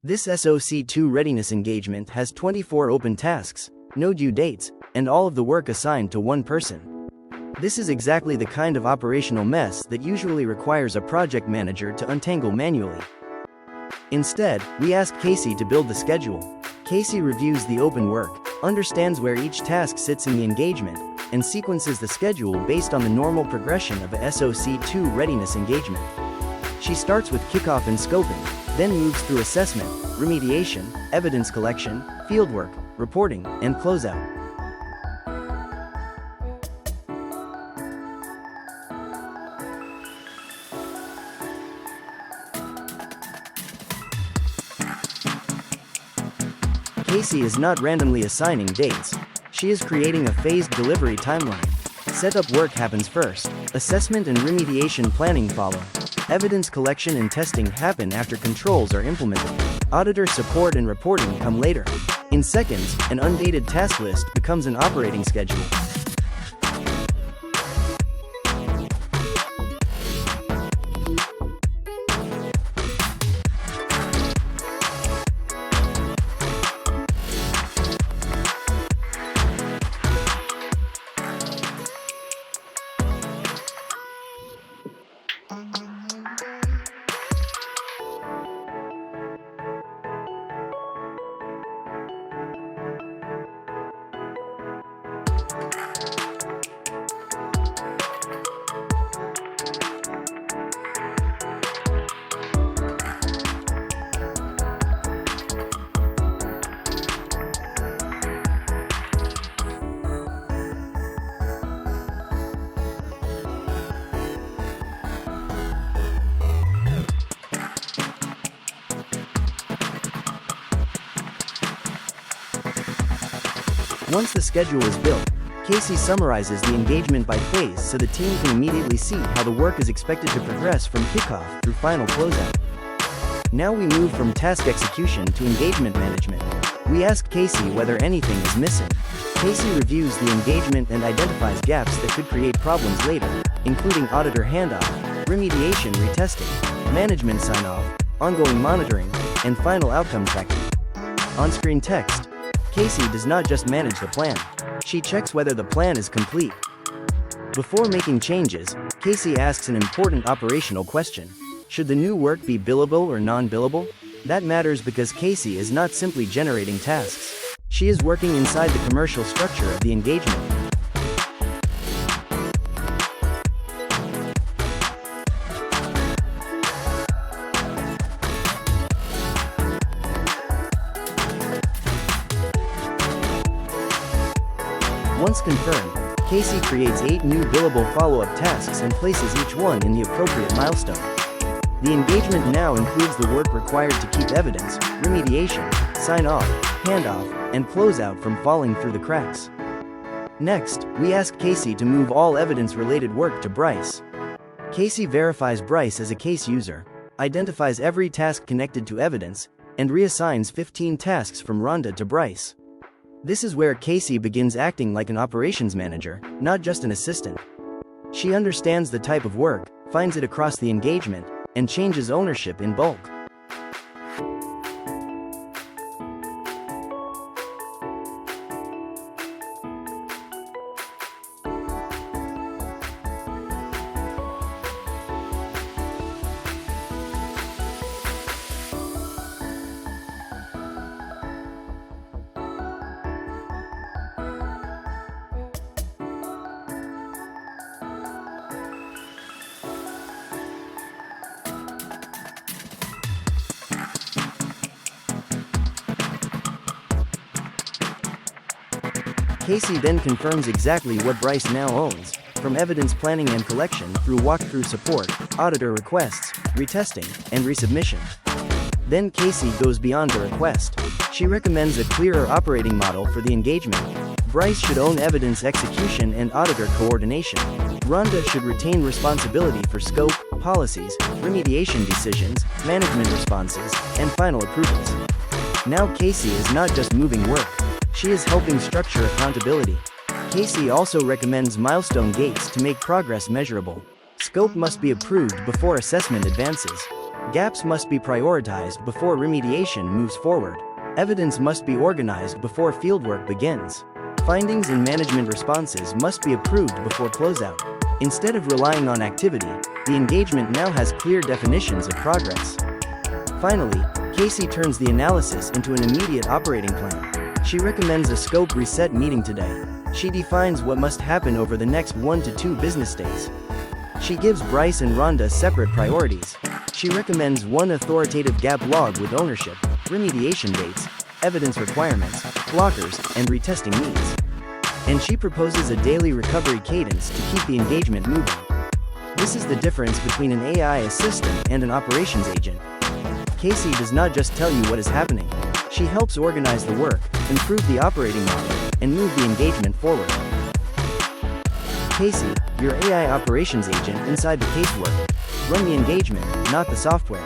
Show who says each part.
Speaker 1: This SOC2 readiness engagement has 24 open tasks, no due dates, and all of the work assigned to one person. This is exactly the kind of operational mess that usually requires a project manager to untangle manually. Instead, we ask Casey to build the schedule. Casey reviews the open work, understands where each task sits in the engagement, and sequences the schedule based on the normal progression of a SOC2 readiness engagement. She starts with kickoff and scoping, then moves through assessment, remediation, evidence collection, fieldwork, reporting, and closeout. Casey is not randomly assigning dates. She is creating a phased delivery timeline. Setup work happens first, assessment and remediation planning follow. Evidence collection and testing happen after controls are implemented. Auditor support and reporting come later. In seconds, an undated task list becomes an operating schedule. Once the schedule is built, Casey summarizes the engagement by phase so the team can immediately see how the work is expected to progress from kickoff through final closeout. Now we move from task execution to engagement management. We ask Casey whether anything is missing. Casey reviews the engagement and identifies gaps that could create problems later, including auditor handoff, remediation retesting, management sign-off, ongoing monitoring, and final outcome tracking. On-screen text. Casey does not just manage the plan. She checks whether the plan is complete. Before making changes, Casey asks an important operational question. Should the new work be billable or non-billable? That matters because Casey is not simply generating tasks. She is working inside the commercial structure of the engagement. Once confirmed, Casey creates 8 new billable follow-up tasks and places each one in the appropriate milestone. The engagement now includes the work required to keep evidence, remediation, sign-off, handoff, and closeout from falling through the cracks. Next, we ask Casey to move all evidence-related work to Bryce. Casey verifies Bryce as a case user, identifies every task connected to evidence, and reassigns 15 tasks from Rhonda to Bryce. This is where Casey begins acting like an operations manager, not just an assistant. She understands the type of work, finds it across the engagement, and changes ownership in bulk. Casey then confirms exactly what Bryce now owns, from evidence planning and collection through walkthrough support, auditor requests, retesting, and resubmission. Then Casey goes beyond the request. She recommends a clearer operating model for the engagement. Bryce should own evidence execution and auditor coordination. Rhonda should retain responsibility for scope, policies, remediation decisions, management responses, and final approvals. Now Casey is not just moving work. She is helping structure accountability. Casey also recommends milestone gates to make progress measurable. Scope must be approved before assessment advances. Gaps must be prioritized before remediation moves forward. Evidence must be organized before fieldwork begins. Findings and management responses must be approved before closeout. Instead of relying on activity, the engagement now has clear definitions of progress. Finally, Casey turns the analysis into an immediate operating plan. She recommends a scope reset meeting today. She defines what must happen over the next 1 to 2 business days. She gives Bryce and Rhonda separate priorities. She recommends one authoritative gap log with ownership, remediation dates, evidence requirements, blockers, and retesting needs. And she proposes a daily recovery cadence to keep the engagement moving. This is the difference between an AI assistant and an operations agent. Casey does not just tell you what is happening. She helps organize the work, improve the operating model, and move the engagement forward. Casey, your AI operations agent inside the casework. Run the engagement, not the software.